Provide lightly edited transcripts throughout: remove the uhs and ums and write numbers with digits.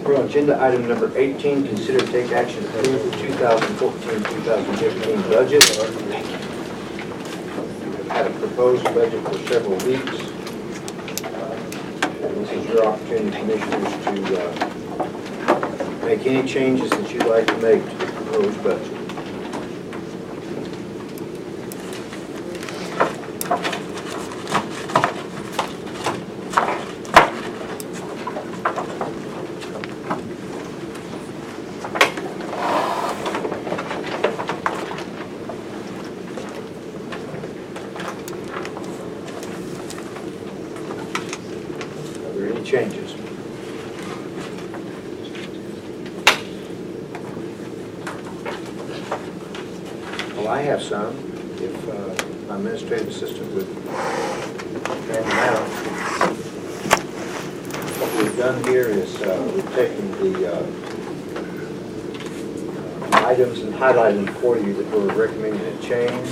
We're on agenda item number 18, consider take action to approve the 2014-2015 budget. We've had a proposed budget for several weeks. And this is your opportunity, commissioners, to make any changes that you'd like to make to the proposed budget. Changes. Well, I have some. If my administrative assistant would hand them out. What we've done here is we've taken the items and highlighted them for you that we're recommending a change.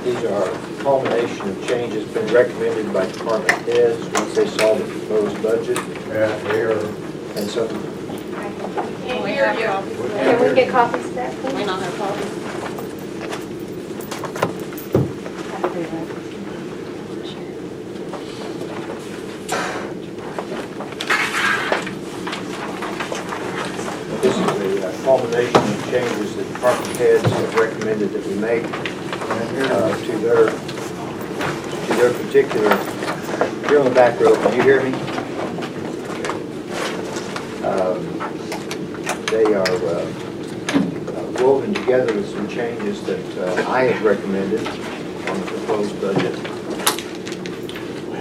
These are a culmination of changes been recommended by department heads once they saw the proposed budget. And so, Can we get copies of that, please? We don't have copies. this is the culmination of changes that department heads have recommended that we make to their particular. You're on the back row. Can you hear me? They are woven together with some changes that I have recommended on the proposed budget.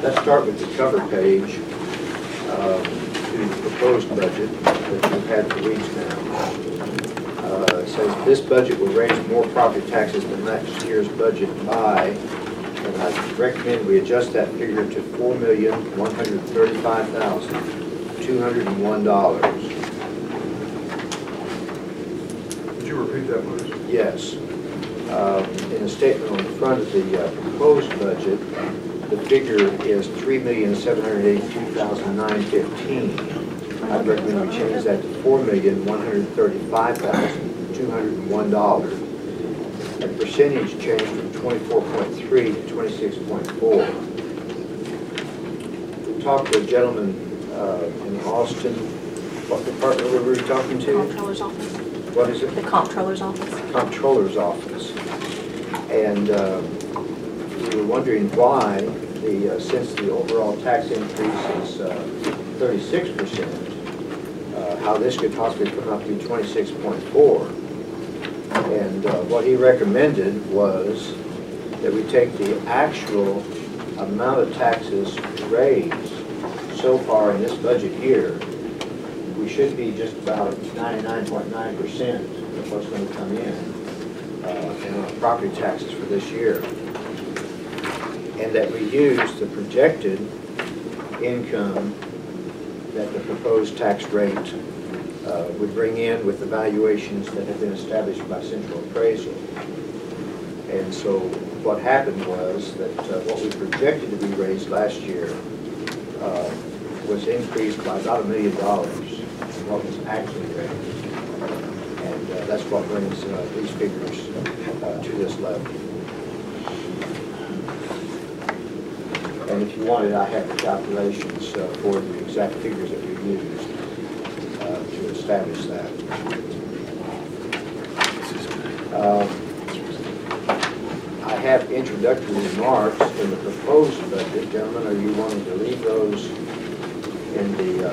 Let's start with the cover page to the proposed budget that we've had for weeks now. It says this budget will raise more property taxes than next year's budget by, and I recommend we adjust that figure to $4,135,201. Would you repeat that, please? Yes. In a statement on the front of the proposed budget, the figure is $3,782,915. I'd recommend we change that to $4,135,201. And percentage change from 24.3 to 26.4. We talked to a gentleman in Austin. What department were we talking to? Comptroller's office. What is it? The comptroller's office. Comptroller's office. And we were wondering why, since the overall tax increase is 36%, how this could possibly come up to 26.4. And what he recommended was that we take the actual amount of taxes raised so far in this budget year. We should be just about 99.9% of what's going to come in our property taxes for this year. And that we use the projected income that the proposed tax rate would bring in with the valuations that have been established by Central Appraisal. And so what happened was that what we projected to be raised last year was increased by about $1 million in what was actually raised. And that's what brings these figures to this level. And if you wanted, I have the calculations for the exact figures that we used to establish that. I have introductory remarks in the proposed budget. Gentlemen, are you wanting to leave those in the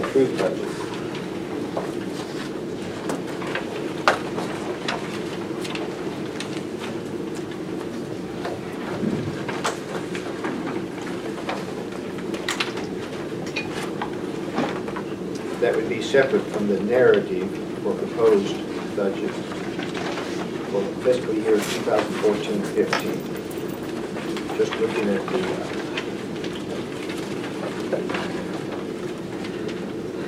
approved budget? That would be separate from the narrative for proposed budget for fiscal year 2014-15. Just looking at the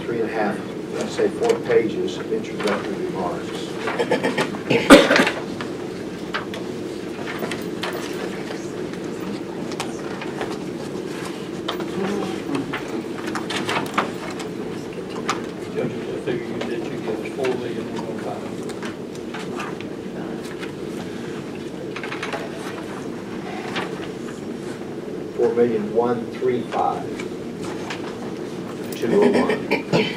3.5, let's say 4 pages of introductory remarks. 4,135,201.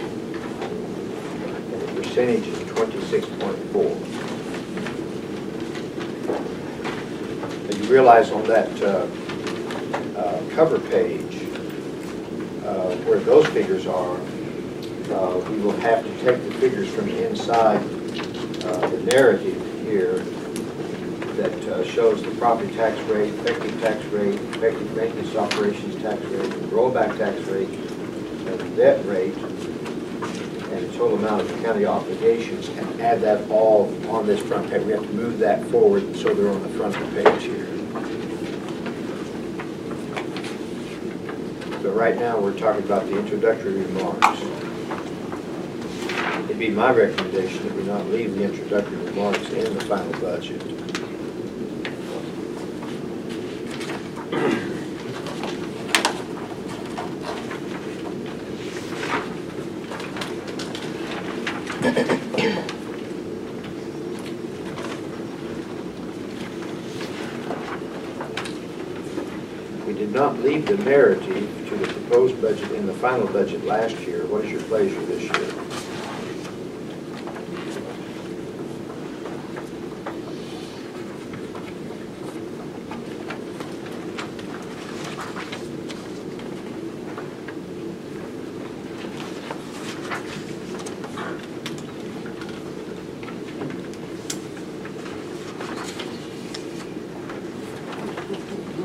And the percentage is 26.4. And you realize on that cover page, where those figures are, we will have to take the figures from inside the narrative here that shows the property tax rate, effective tax rate, effective maintenance operations tax rate, rollback tax rate, and the debt rate, and the total amount of the county obligations, and add that all on this front page. We have to move that forward so they're on the front of the page here. But right now, we're talking about the introductory remarks. It'd be my recommendation that we not leave the introductory remarks in the final budget. We did not leave the narrative to the proposed budget in the final budget last year. What is your pleasure this year?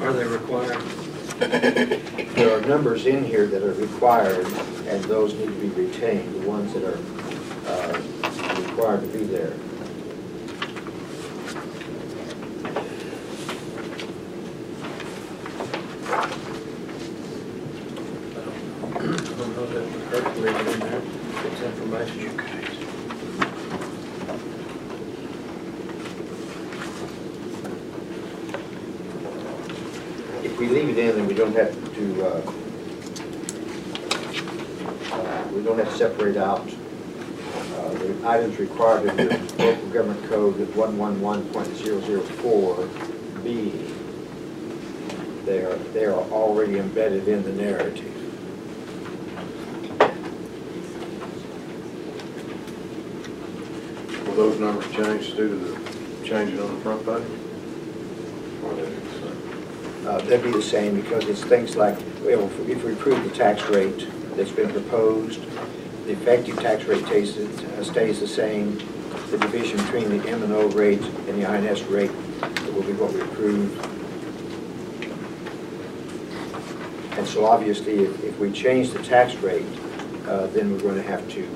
Are they required? There are numbers in here that are required, and those need to be retained, the ones that are required to be there. I don't know that it hurt to leave it in there. It's information. If we leave it in, then we don't have to separate out the items required in the local government code at 111.004B. They are already embedded in the narrative. Will those numbers change due to the changing on the front page? Or they the same? They'd be the same because it's things like, well, if we approve the tax rate that's been proposed, the effective tax rate stays the same. The division between the M&O rate and the INS rate will be what we approve. And so obviously, if we change the tax rate, then we're going to have to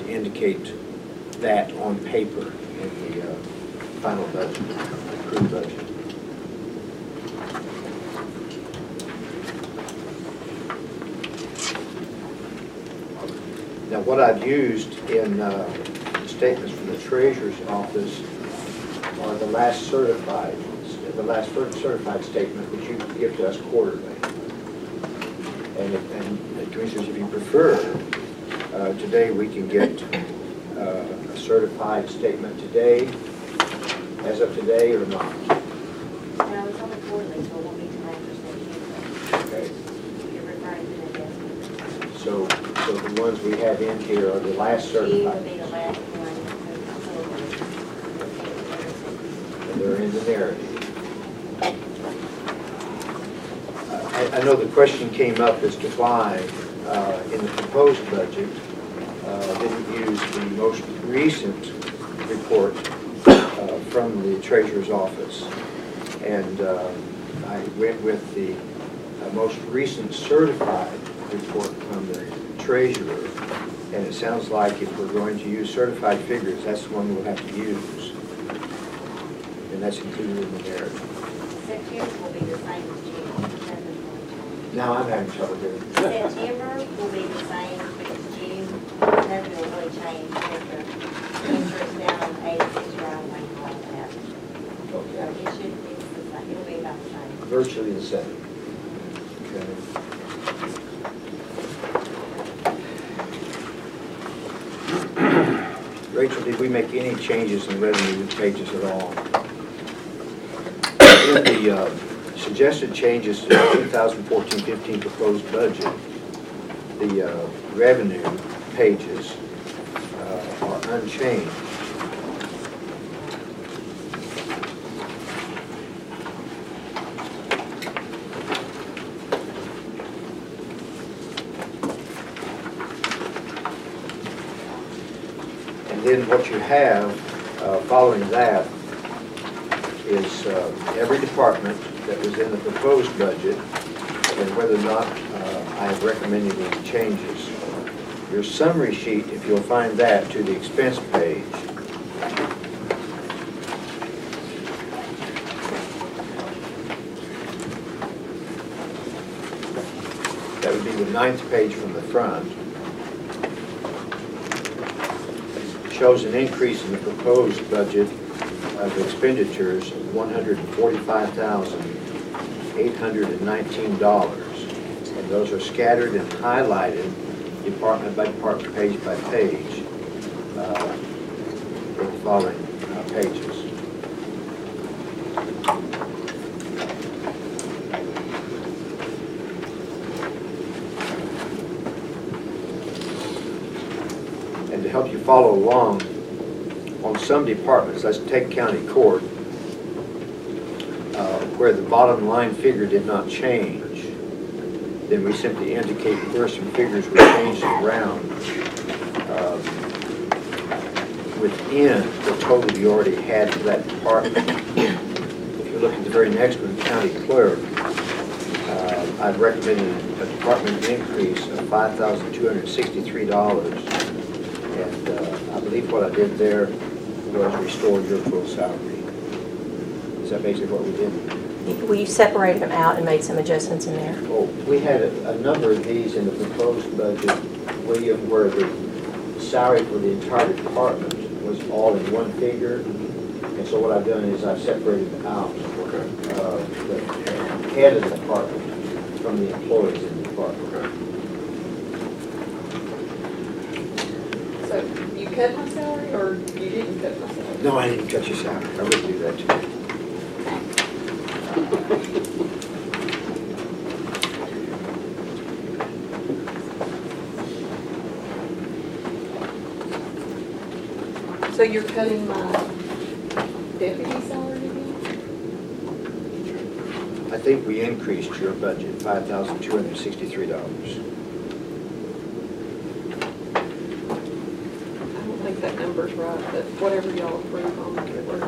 indicate that on paper in the final budget, approved budget. Now, what I've used in statements from the Treasurer's Office are the last certified statement which you give to us quarterly. And Commissioners, if you prefer, today we can get a certified statement today, as of today, or not. No, it's only quarterly, so it won't be tonight for September. Okay. You're referring to the investment. So the ones we have in here are the last G will certified, be the last one. and they're in the narrative. I know the question came up as to why in the proposed budget didn't use the most recent report from the Treasurer's Office. And I went with the most recent certified report from the Treasurer. And it sounds like if we're going to use certified figures, that's the one we'll have to use. And that's included in the narrative. September will be the same as June. Now I'm having trouble here. September will be the same as June. Nothing will really change with the interest down on 86 around like all that. So Okay. it should be the same. It'll be about the same. Virtually the same. Okay. Rachel, did we make any changes in revenue pages at all? In the suggested changes to the 2014-15 proposed budget. The revenue pages are unchanged. And then what you have following that is every department that was in the proposed budget and whether or not I have recommended any changes. Your summary sheet, if you'll find that, to the expense page. That would be the 9th page from the front. Shows an increase in the proposed budget of expenditures of $145,819. And those are scattered and highlighted department by department, page by page, in the following pages. And to help you follow along, on some departments, let's take county court, where the bottom line figure did not change, then we simply indicate where some figures were changed around within the total you already had for that department. If you look at the very next one, county clerk, I've recommended a department increase of $5,263. And I believe what I did there was restore your full salary. Is that basically what we did? Well, you separated them out and made some adjustments in there. Oh, we had a number of these in the proposed budget, William, where the salary for the entire department was all in one figure. And so what I've done is I've separated out the head of the department from the employees in the department. So you cut my salary, or you didn't cut my salary? No, I didn't cut your salary. I wouldn't do that to you. So you're cutting my deputy salary again? I think we increased your budget $5,263. I don't think that number's right, but whatever y'all approve, I'll make it work.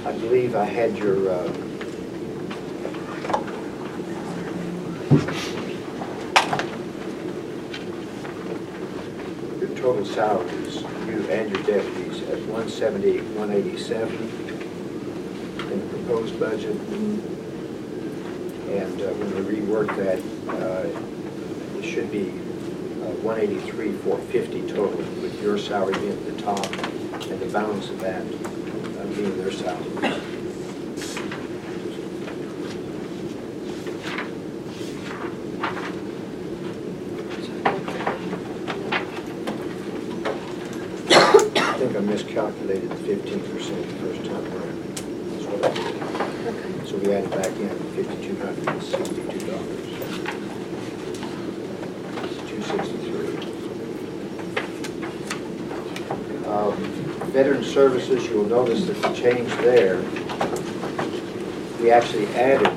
I believe I had your total salaries, you and your deputies, at $170,187 in the proposed budget. And when we rework that, it should be $183,450 total, with your salary being at the top and the balance of that being their salaries. I think I miscalculated the 15% the first time around. That's what I did. So we added back in $5,262. $263. Veteran services, you'll notice that the change there, we actually added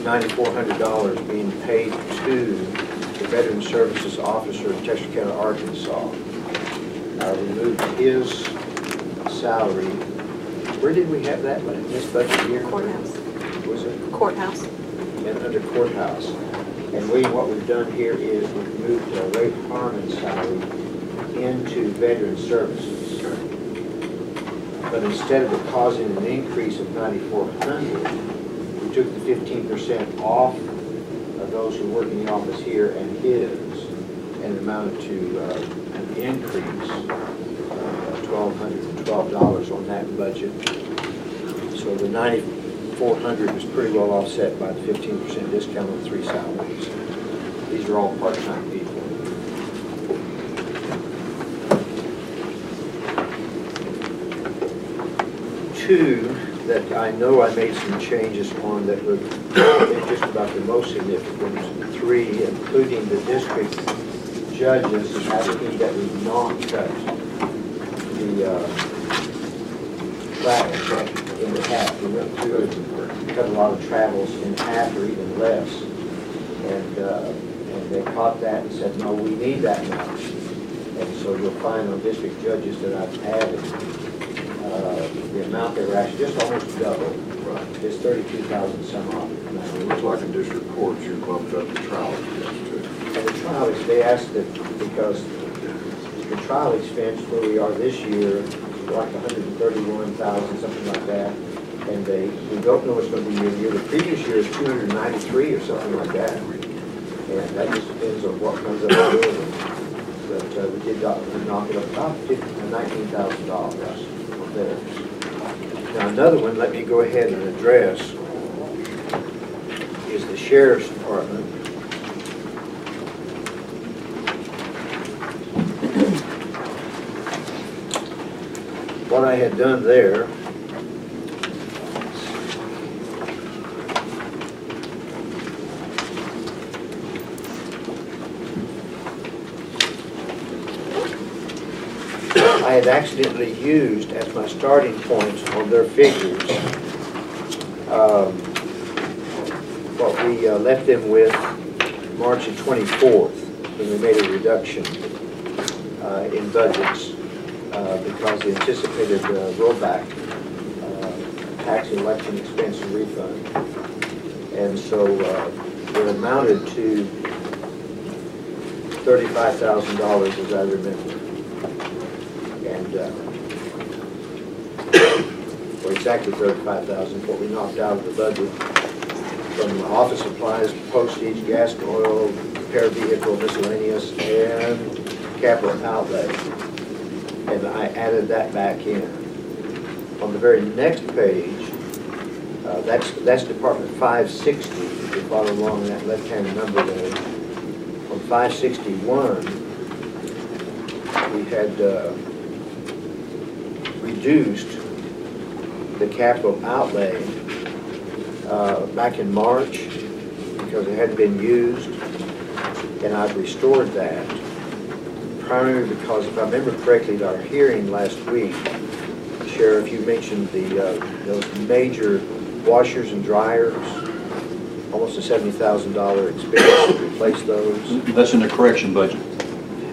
$9,400 being paid to the Veteran Services Officer in Texarkana, Arkansas. Removed his salary. Where did we have that one in this budget year? Courthouse. Was it? Courthouse. And under courthouse. And what we've done here is we've moved Ray Harmon's salary into Veteran Services. But instead of it causing an increase of $9,400, we took the 15% off of those who work in the office here and his, and it amounted to an increase of $1,212 on that budget. So the $9,400 is pretty well offset by the 15% discount on 3 salaries. These are all part-time people. Two that I know I made some changes on that were just about the most significant. 3, including the district judges, asking that we not cut the travel in half. We went through it, cut a lot of travels in half or even less. And they caught that and said, no, we need that much. And so you'll find on district judges that I've added, the amount they were actually just almost double. Right. It's 32,000 some odd. It looks like in district courts, you bumped up the trial expense too. And the trial, they asked that because the trial expense where we are this year, like 131,000, something like that. And we don't know what's going to be year. The previous year is 293 or something like that. And that just depends on what comes up the building. But we did knock it up about $19,000 there. Now another one, let me go ahead and address, is the Sheriff's Department. What I had done there, I had accidentally used as my starting points on their figures what we left them with March the 24th when we made a reduction in budgets because the anticipated rollback tax election expense and refund. And so it amounted to $35,000 as I remember. And or exactly 35,000, what we knocked out of the budget from office supplies, postage, gas and oil, repair vehicle, miscellaneous, and capital outlay. And I added that back in. On the very next page, that's Department 560. If you follow along that left-hand number there. On 561, we had reduced the capital outlay back in March because it hadn't been used, and I've restored that. Primarily because, if I remember correctly, at our hearing last week, Sheriff, you mentioned those major washers and dryers, almost a $70,000 expense to replace those. That's in the correction budget.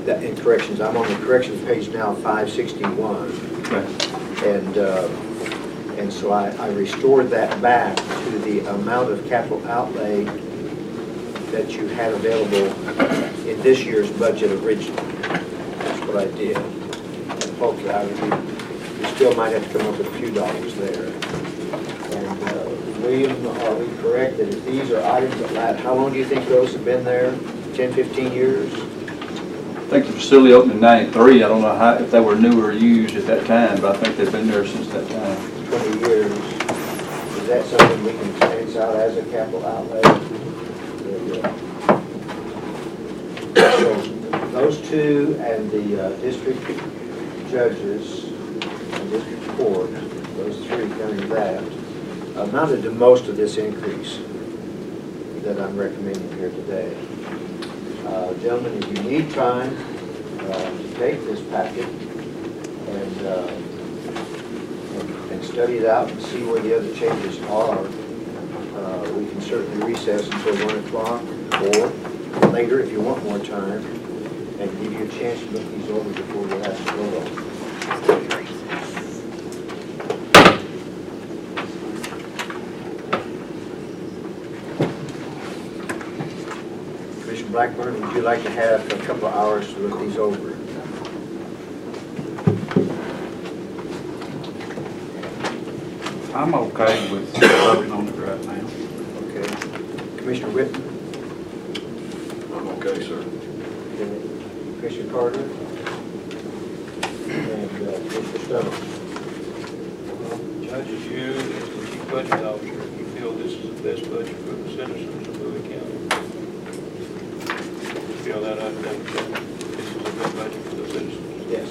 In corrections, I'm on the corrections page now, 561. Okay. And so I restored that back to the amount of capital outlay that you had available in this year's budget originally. That's what I did. And hopefully we still might have to come up with a few dollars there. And William, are we correct that if these are items that last, how long do you think those have been there? 10, 15 years? I think the facility opened in '93. I don't know if they were new or used at that time, but I think they've been there since that time. 20 years. Is that something we can tax out as a capital outlay? So those two and the district judges and district court, those three counting that, amounted to most of this increase that I'm recommending here today. Gentlemen, if you need time to take this packet and study it out and see where the other changes are, we can certainly recess until 1 o'clock or later if you want more time, and give you a chance to look these over before we have to vote on them. Commissioner Blackburn, would you like to have a couple of hours to look these over? I'm okay with voting on it right now. Okay. Commissioner Whitten? I'm okay, sir. Commissioner Carter? And Commissioner Stone. Judge, as you, as the chief budget officer, you feel this is the best budget for the citizens of Bowie County? You feel that this is a good budget for the citizens? Yes.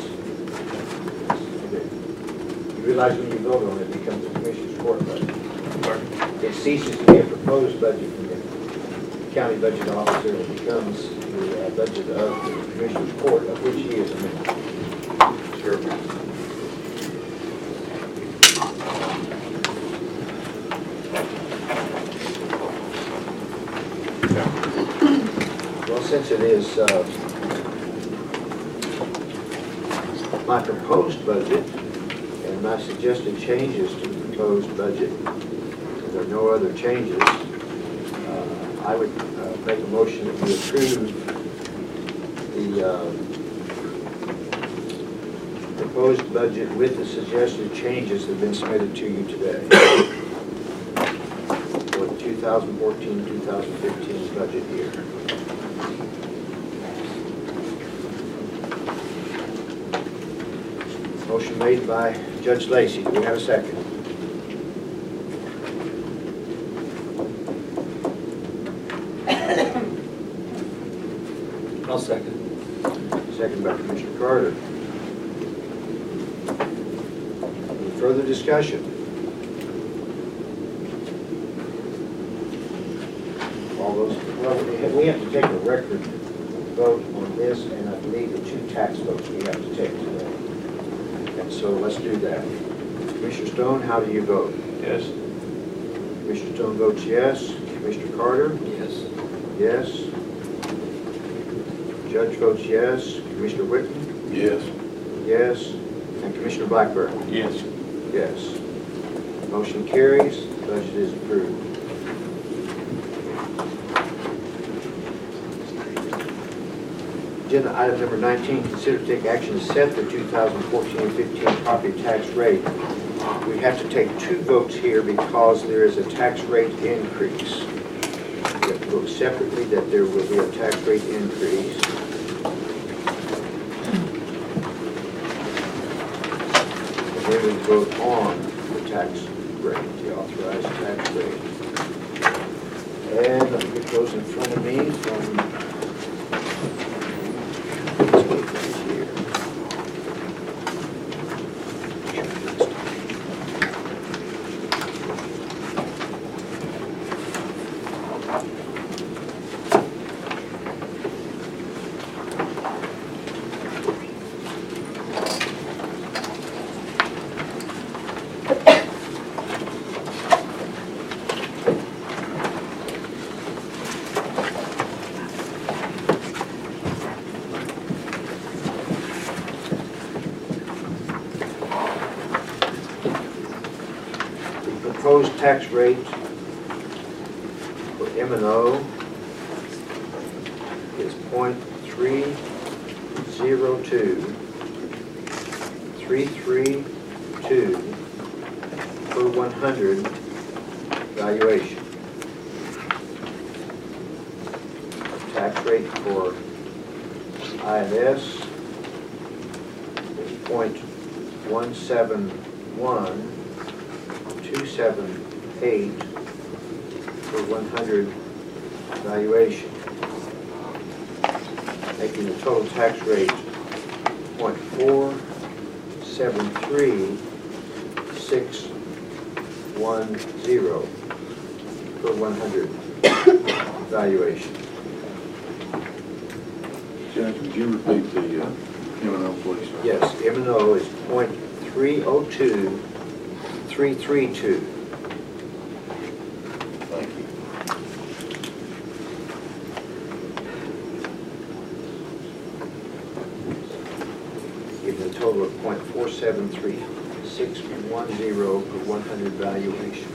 You realize when you vote on it, it becomes a commissioner's court budget. Pardon? It ceases to be a proposed budget from the county budget officer, it becomes the budget of the commissioner's court, of which he is a member. Sure. Well, since it is my proposed budget and my suggested changes to the proposed budget, if there are no other changes, I would make a motion that we approve the proposed budget with the suggested changes that have been submitted to you today for the 2014-2015 budget year. Motion made by Judge Lacy. Do we have a second? I'll second. Second by Commissioner Carter. Any further discussion? All those, well, we have to take a record vote on this, and I believe the 2 tax votes we have to take today. And so let's do that. Commissioner Stone, how do you vote? Yes. Commissioner Stone votes yes. Commissioner Carter? Yes. Yes. Judge votes yes. Commissioner Whitten? Yes. Yes. And Commissioner Blackburn? Yes. Yes. Motion carries. Budget is approved. Agenda item number 19, consider to take action to set the 2014-15 property tax rate. We have to take 2 votes here because there is a tax rate increase. We have to vote separately that there will be a tax rate increase. And then we vote on the tax rate, the authorized tax rate. And let me get those in front of me from proposed tax rate for M&O is .302 per 100 valuation. Tax rate for INS is .171278 per 100 valuation, making the total tax rate .473610 per 100 valuation. Judge, would you repeat the M&O, please? Yes, M&O is .302332. Thank you. Giving a total of .473610 per 100 valuation.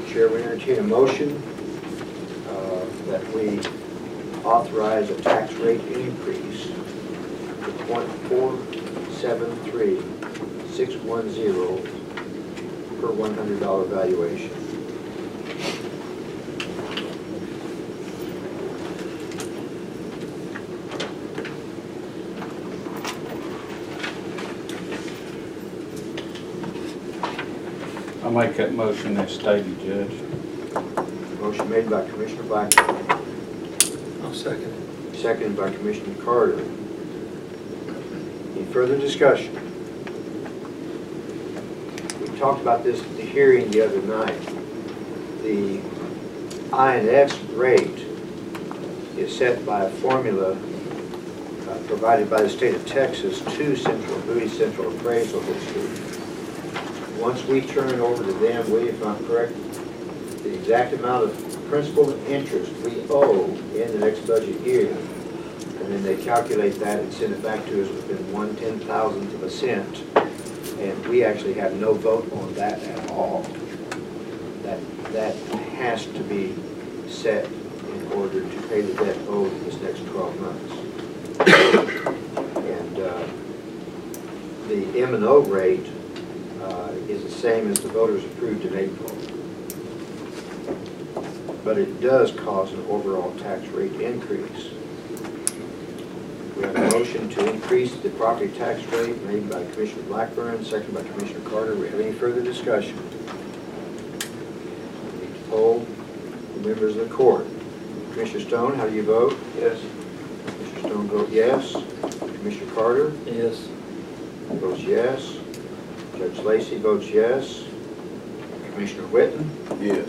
Chair, we entertain a motion that we authorize a tax rate increase to .473610 per $100 valuation. I make that motion as stated, Judge. Motion made by Commissioner Blackburn, I'll second it. seconded by Commissioner Carter. Any further discussion? We talked about this at the hearing the other night. The INS rate is set by a formula provided by the state of Texas to Bowie Central Appraisal District. Once we turn over to them, William, if I'm correct, the exact amount of principal and interest we owe in the next budget year, and then they calculate that and send it back to us within 1/10,000th of a cent, and we actually have no vote on that at all. That has to be set in order to pay the debt owed this next 12 months. And the M&O rate is the same as the voters approved in April. But it does cause an overall tax rate increase. We have a motion to increase the property tax rate made by Commissioner Blackburn, seconded by Commissioner Carter. Do we have any further discussion? We need to poll the members of the court. Commissioner Stone, how do you vote? Yes. Commissioner Stone votes yes. Commissioner Carter Yes. votes yes. Judge Lacy votes yes. Commissioner Whitten, Yes.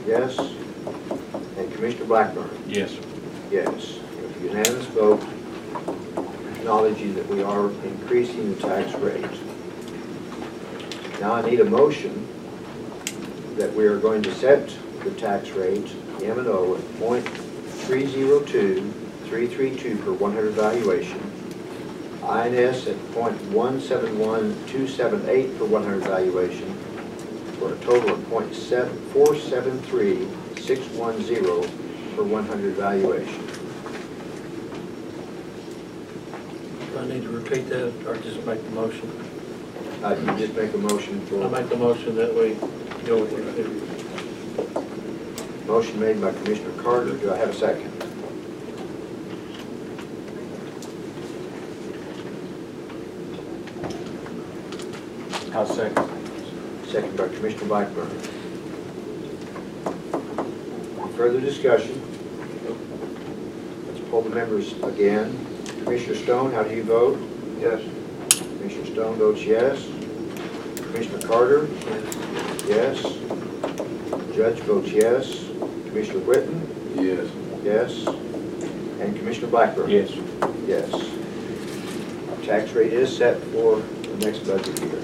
yes. And Commissioner Blackburn, Yes. yes. With a unanimous vote, acknowledging that we are increasing the tax rate. Now I need a motion that we are going to set the tax rate, M&O, at .302332 per 100 valuation, INS at .171278 per 100 valuation, for a total of .473610 per 100 valuation. Do I need to repeat that or just make the motion? You just make a motion I for, make the motion that we go with the figure. motion made by Commissioner Carter. Do I have a second? I'll second. Second by Commissioner Blackburn. Further discussion? Let's poll the members again. Commissioner Stone, how do you vote? Yes. Commissioner Stone votes yes. Commissioner Carter? Yes. Judge votes yes. Commissioner Whitten? Yes. Yes. And Commissioner Blackburn? Yes. Yes. Our tax rate is set for the next budget year.